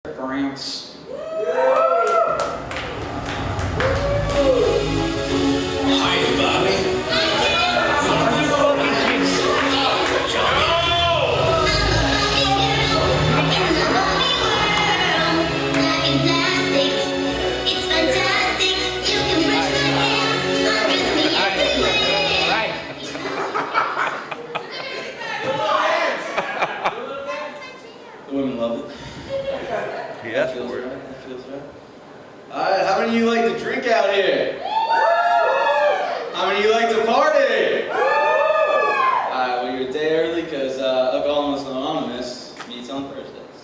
Frantz. Hi, Bobby. It's fantastic. You can brush my hair. I'm with me everywhere. The women love it. Yeah, That feels right. That feels right. Alright, how many of you like to drink out here? How many of you like to party? Alright, well, you're a day early because Alcoholics Anonymous meets on Thursdays.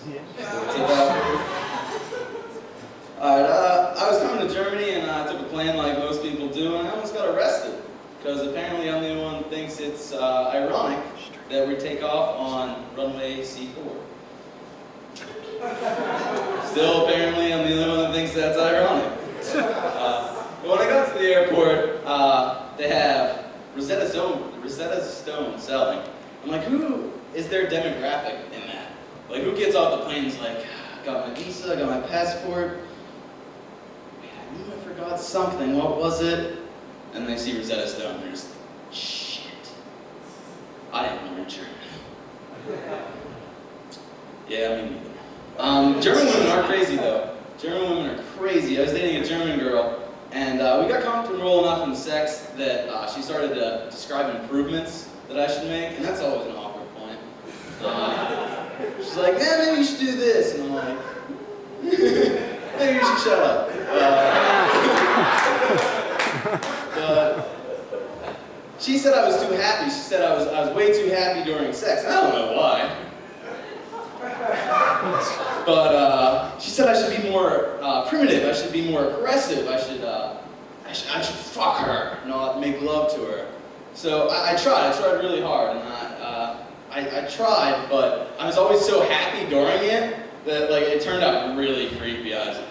Alright, I was coming to Germany and I took a plane like most people do, and I almost got arrested because apparently I'm the only one who thinks it's ironic that we take off on runway C4. Still, apparently, I'm the only one that thinks that's ironic. But when I got to the airport, they have Rosetta Stone selling. I'm like, who is their demographic in that? Like, who gets off the plane and is like, I got my visa, I got my passport. Wait, I knew I forgot something. What was it? And they see Rosetta Stone, and they're just like, shit. I didn't learn German. Yeah, me neither. German women are crazy though. German women are crazy. I was dating a German girl, and we got comfortable enough in sex that she started to describe improvements that I should make, and that's always an awkward point. She's like, yeah, maybe you should do this, and I'm like, maybe you should shut up. But she said I was too happy. She said I was way too happy during sex. I don't know why. But she said I should be more primitive. I should be more aggressive. I should fuck her, not make love to her. So I tried. I tried really hard, and I tried, but I was always so happy during it that like it turned out really creepy. I was like,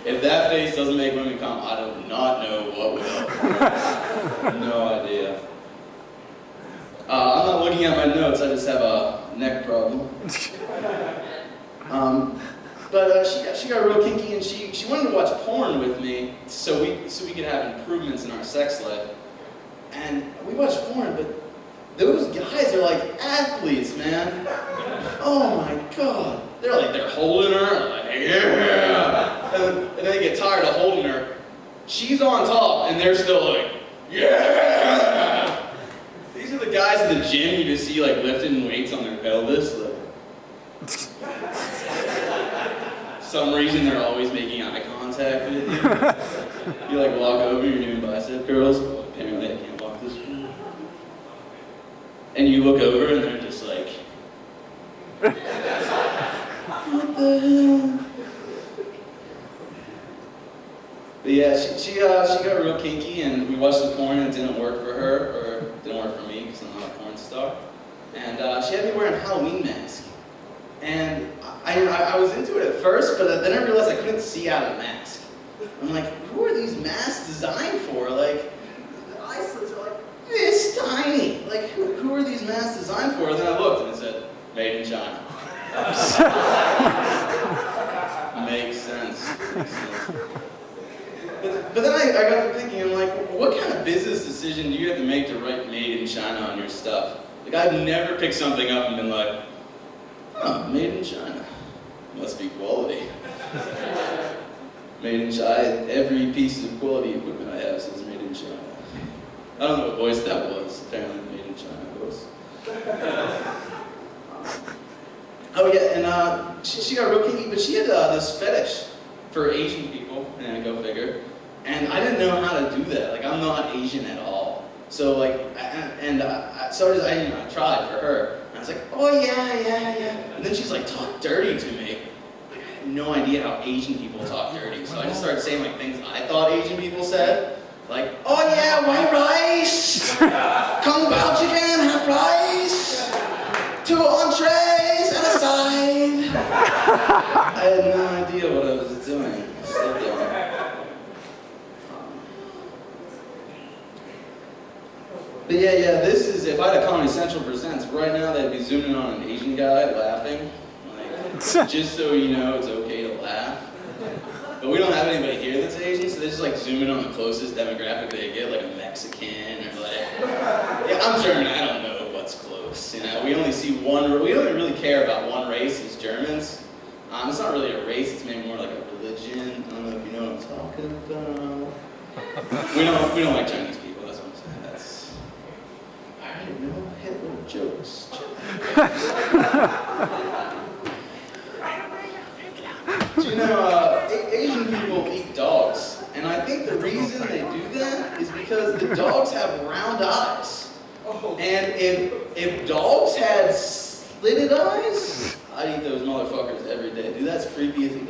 if that face doesn't make women come, I do not know what will. No idea. I'm not looking at my notes, I just have a neck problem. But she got real kinky, and she wanted to watch porn with me so we could have improvements in our sex life. And we watched porn, but those guys are like athletes, man. Oh my god. They're holding her, like, yeah. And then they get tired of holding her. She's on top, and they're still like, yeah. These are the guys in the gym you just see like lifting weights on their pelvis. Like, some reason they're always making eye contact with you. You like walk over, you're doing bicep curls. Well, apparently I can't walk this way. And you look over and they're just like, what the hell? But yeah, she got real kinky, and we watched the porn and it didn't work for her, or it didn't work for me because I'm not a porn star. And she had me wearing a Halloween mask. And I was into it at first, but then I realized I couldn't see out of the mask. I'm like, who are these masks designed for? Like, the eye slits are like this tiny. Like, who are these masks designed for? And then I looked and it said, made in China. Makes sense. Makes sense. But then I got to thinking, I'm like, what kind of business decision do you have to make to write made in China on your stuff? Like, I've never picked something up and been like, oh, made in China. Must be quality. Made in China. Every piece of quality equipment I have says made in China. I don't know what voice that was. Apparently made in China voice. Oh yeah, and she got real kinky, but she had this fetish for Asian people, and go figure. And I didn't know how to do that. Like, I'm not Asian at all. So like, I tried for her. And I was like, oh yeah. And then she's like, talk dirty to me. Like, I had no idea how Asian people talk dirty. So I just started saying like things I thought Asian people said. Like, oh yeah, white rice. Kung Pao chicken, have rice. 2 entrees and a side. I had no idea what I was doing. Still don't. But yeah, this is if I had a Comedy Central Presents, right now they'd be zooming on an Asian guy laughing. Like, just so you know, it's okay to laugh. But we don't have anybody here that's Asian, so they just like zoom in on the closest demographic they get, like a Mexican or like, yeah, I'm German, I don't know what's close. You know, we only see one, we don't really care about one race as Germans. It's not really a race, it's maybe more like a religion. I don't know if you know what I'm talking about. We don't like Chinese people, that's what I'm saying. That's, alright, no Hitler jokes. Do you know, Asian people eat dogs, and I think the reason they do that is because the dogs have round eyes. And if dogs had slitted eyes, I'd eat those motherfuckers every day. Dude, that's creepy as man.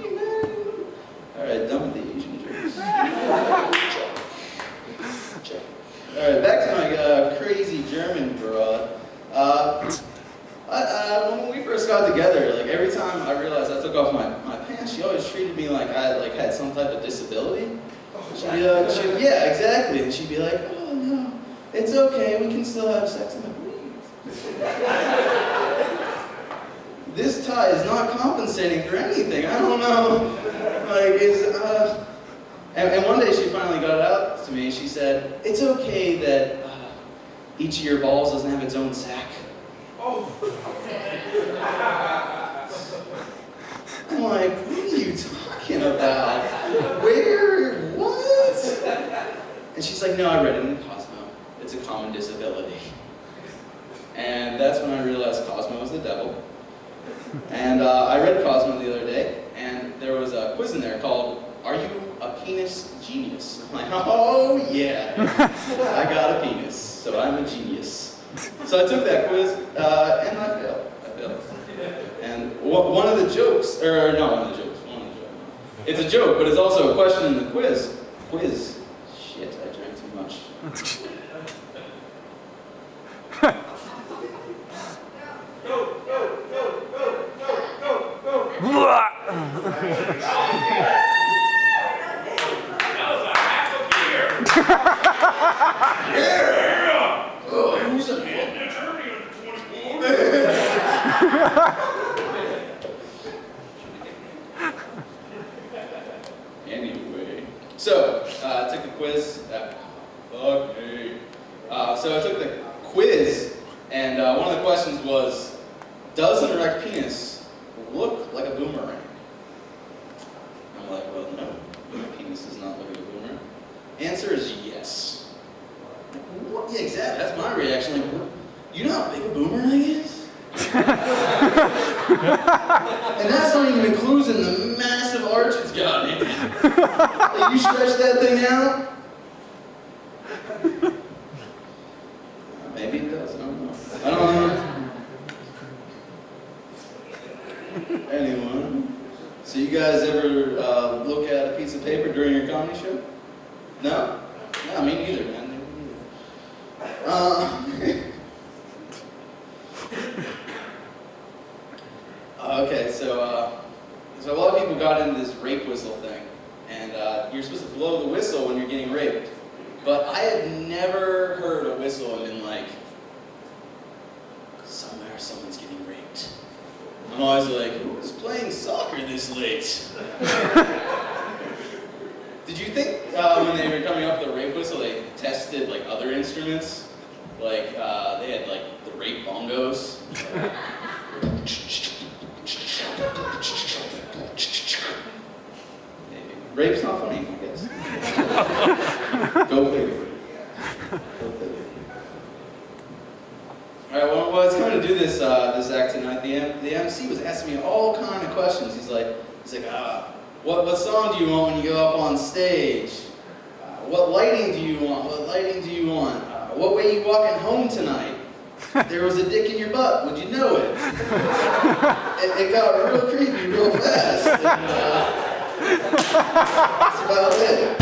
Alright, done with the Asian jokes. Check. Alright, back to my crazy German broad. When we first got together, like every time I realized I took off my pants, she always treated me like I had some type of disability. She'd be like, yeah, exactly. And she'd be like, oh no, it's okay, we can still have sex. I'm like, this tie is not compensating for anything. I don't know. Like, and one day she finally got it out to me. She said, it's okay that each of your balls doesn't have its own sack. I'm like, what are you talking about? Where? What? And she's like, no, I read it in Cosmo. It's a common disability. And that's when I realized Cosmo was the devil. And I read Cosmo the other day, and there was a quiz in there called, are you a penis genius? I'm like, oh yeah, I got a penis, so I'm a genius. So I took that quiz, and I failed. And one of the jokes, or not one of the jokes, it's a joke, but it's also a question in the quiz. Quiz. Shit, I drank too much. Anyway, so I took the quiz. Fuck me. So I took the quiz, and one of the questions was, does an erect penis look like a boomerang? I'm like, well, no. My penis does not look like a boomerang. Answer is yes. What? Yeah, exactly. That's my reaction. Like, you know how big a boomerang is? And that's not even including the massive arch it's got in it. Like, you stretch that thing out? Maybe it does. I don't know. I don't know. Anyone? So you guys ever look at a piece of paper during your comedy show? No? No, me neither, man. Okay, so a lot of people got into this rape whistle thing, and you're supposed to blow the whistle when you're getting raped. But I had never heard a whistle and been like, somewhere someone's getting raped. I'm always like, who's playing soccer this late? Did you think when they were coming up with the rape whistle, they tested like other instruments? Like they had like the rape bongos. Rape's not funny, I guess. Go figure. All right, well, it's coming to do this this act tonight. The MC was asking me all kind of questions. He's like, what song do you want when you go up on stage? What lighting do you want? What lighting do you want? What way you walking home tonight? There was a dick in your butt. Would you know it? It got real creepy real fast. And, that's about it.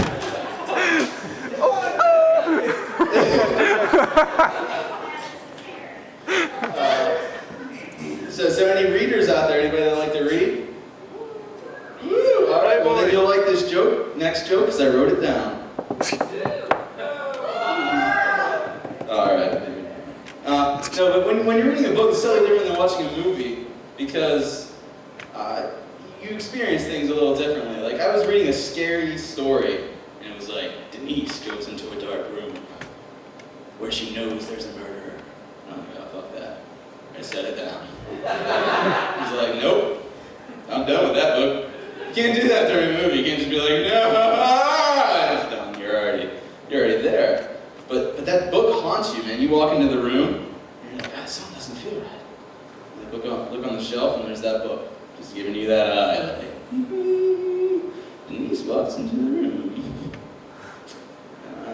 So any readers out there? Anybody that like to read? Woo! All right, well then you'll like this joke, next joke, because I wrote it down. All right, baby. when you're reading a book, it's totally different than watching a movie because you experience things a little differently. Like, I was reading a scary story, and it was like, Denise goes into a dark room where she knows there's a murderer. And I'm like, oh, fuck that. I set it down. He's like, nope, I'm done with that book. You can't do that during a movie. You can't just be like, no, it's done. You're already there. But that book haunts you, man. You walk into the room, and you're like, God, something doesn't feel right. And look on the shelf, and there's that book, just giving you that eye, like, Denise walks into the room.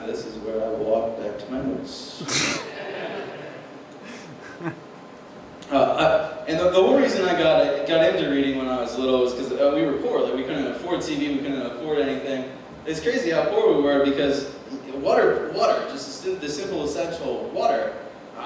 This is where I walk back to my notes. And the whole reason I got into reading when I was little was because we were poor. Like, we couldn't afford TV, we couldn't afford anything. It's crazy how poor we were because water, just the simple essential water.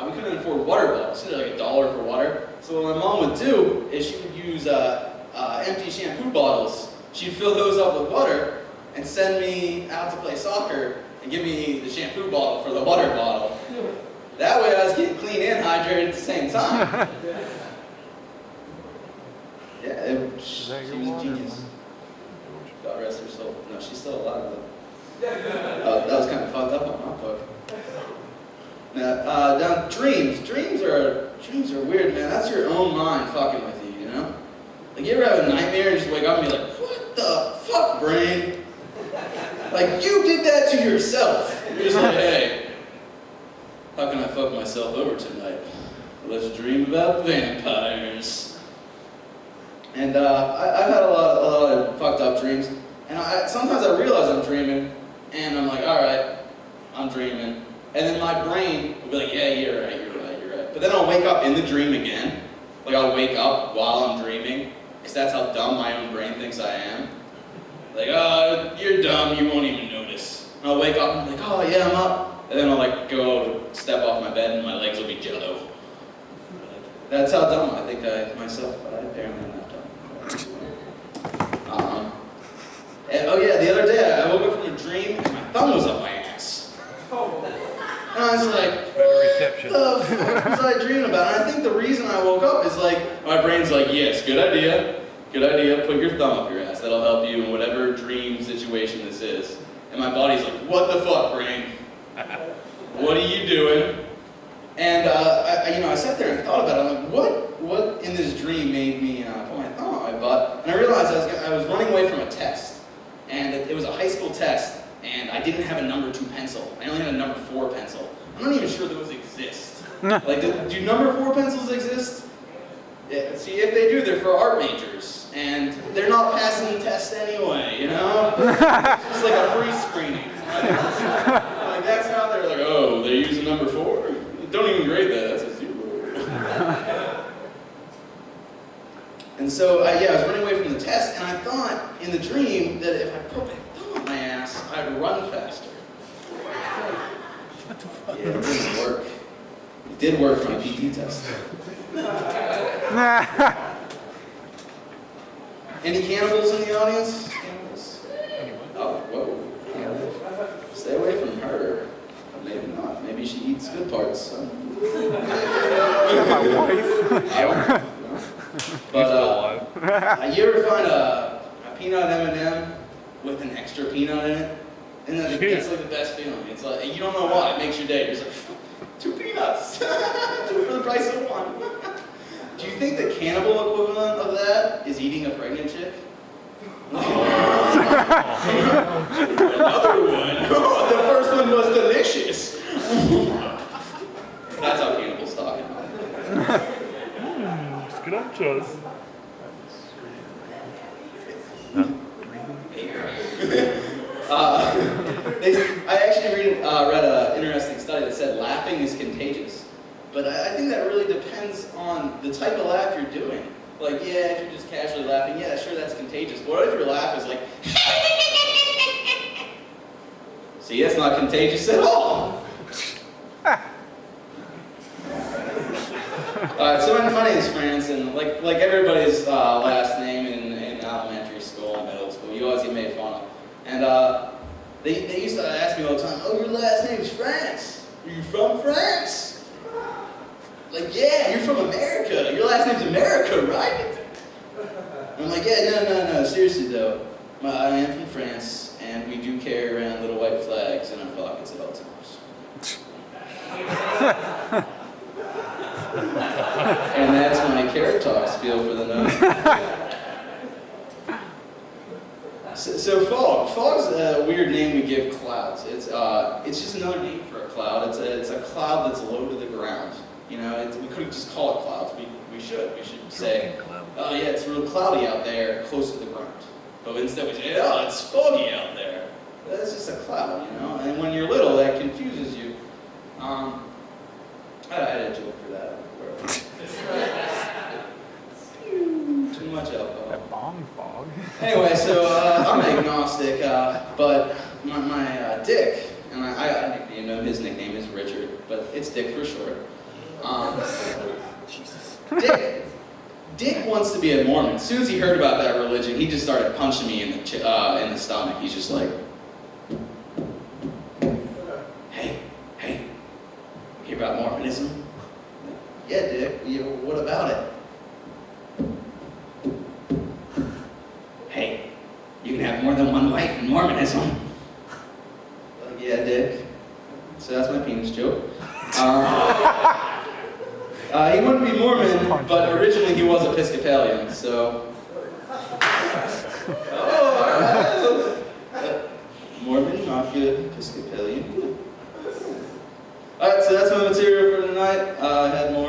We couldn't afford water bottles. She had like $1 for water. So what my mom would do is she would use empty shampoo bottles. She'd fill those up with water and send me out to play soccer and give me the shampoo bottle for the water bottle. That way I was getting clean and hydrated at the same time. Yeah, she was a genius. God rest her soul. No, she's still alive though. That was kind of fucked up on my book. Now, dreams. Dreams are weird, man. That's your own mind fucking with you, you know? Like, you ever have a nightmare and just wake up and be like, what the fuck, brain? Like, you did that to yourself. You're just like, hey, how can I fuck myself over tonight? Let's dream about vampires. And I've had a lot of fucked up dreams. And sometimes I realize I'm dreaming, and I'm like, all right, I'm dreaming. And then my brain will be like, yeah, you're right. But then I'll wake up in the dream again. Like, I'll wake up while I'm dreaming, because that's how dumb my own brain thinks I am. Like, oh, you're dumb, you won't even notice. And I'll wake up and I'm like, oh yeah, I'm up. And then I'll like go step off my bed and my legs will be jello. That's how dumb I think myself, but I apparently am not dumb. And, oh yeah, the other day I woke up from a dream and my thumb was up my ass. And I was like, what the fuck was I dreaming about? And I think the reason I woke up is like, my brain's like, yes, good idea, put your thumb up your ass. That'll help you in whatever dream situation this is. And my body's like, what the fuck, brain? What are you doing? And I sat there and thought about it. I'm like, what in this dream made me put my thumb on my butt? And I realized I was running away from a test. And it was a high school test. And I didn't have a number 2 pencil. I only had a number 4 pencil. I'm not even sure those exist. Like, do number 4 pencils exist? Yeah, see, if they do, they're for art majors. And they're not passing the test anyway, you know? It's just like a pre-screening. Like, that's how they're like, oh, they use a number 4? Don't even grade that, that's a 0. And so, I was running away from the test, and I thought in the dream that if I put my thumb on my ass, I'd run faster. What the fuck? Yeah, it didn't work. It did work for my PT test. Any cannibals in the audience? Cannibals? Oh, whoa. Stay away from her. Maybe not. Maybe she eats good parts. So. My wife. But you ever find a peanut M&M with an extra peanut in it? And that's like the best feeling. It's like, you don't know why. It makes your day. You're just like, 2 peanuts. 2 for the price of 1. Do you think the cannibal equivalent of that is eating a pregnant chick? Another one. The first one was delicious. That's how cannibals talk. Scrumptious. I actually read an interesting study that said laughing is contagious. But I think that really depends on the type of laugh you're doing. Like, yeah, if you're just casually laughing, yeah, sure, that's contagious. But what if your laugh is like, see, it's not contagious at all. So my name is Frantz, and like everybody's last name in elementary school and middle school, you always get made fun of. And they used to ask me all the time, oh, your last name's Frantz. Are you from France? Like, yeah, you're from America. Your last name's America, right? I'm like, yeah, no. Seriously though, I am from France, and we do carry around little white flags in our pockets at all times. And that's my carrot talk spiel for the night. So fog. Fog's a weird name we give clouds. It's just another name for a cloud. It's a cloud that's low to the ground. You know, we couldn't just call it clouds. We should say, oh yeah, it's real cloudy out there, close to the ground. But instead we say, oh, it's foggy out there. That's just a cloud, you know. And when you're little, that confuses you. I had a joke for that. Too much alcohol. That bong fog. Anyway, so I'm agnostic, but my Dick, and I nicknamed him. His nickname is Richard, but it's Dick for short. Dick wants to be a Mormon. As soon as he heard about that religion, he just started punching me in the stomach. He's just like, hey, you hear about Mormonism? Yeah, Dick. What about it? Hey, you can have more than one wife in Mormonism. Like, yeah, Dick. So that's my penis joke. He wouldn't be Mormon, but originally he was Episcopalian, so. Mormon, not good. Episcopalian, good. Alright, so that's my material for tonight. I had more.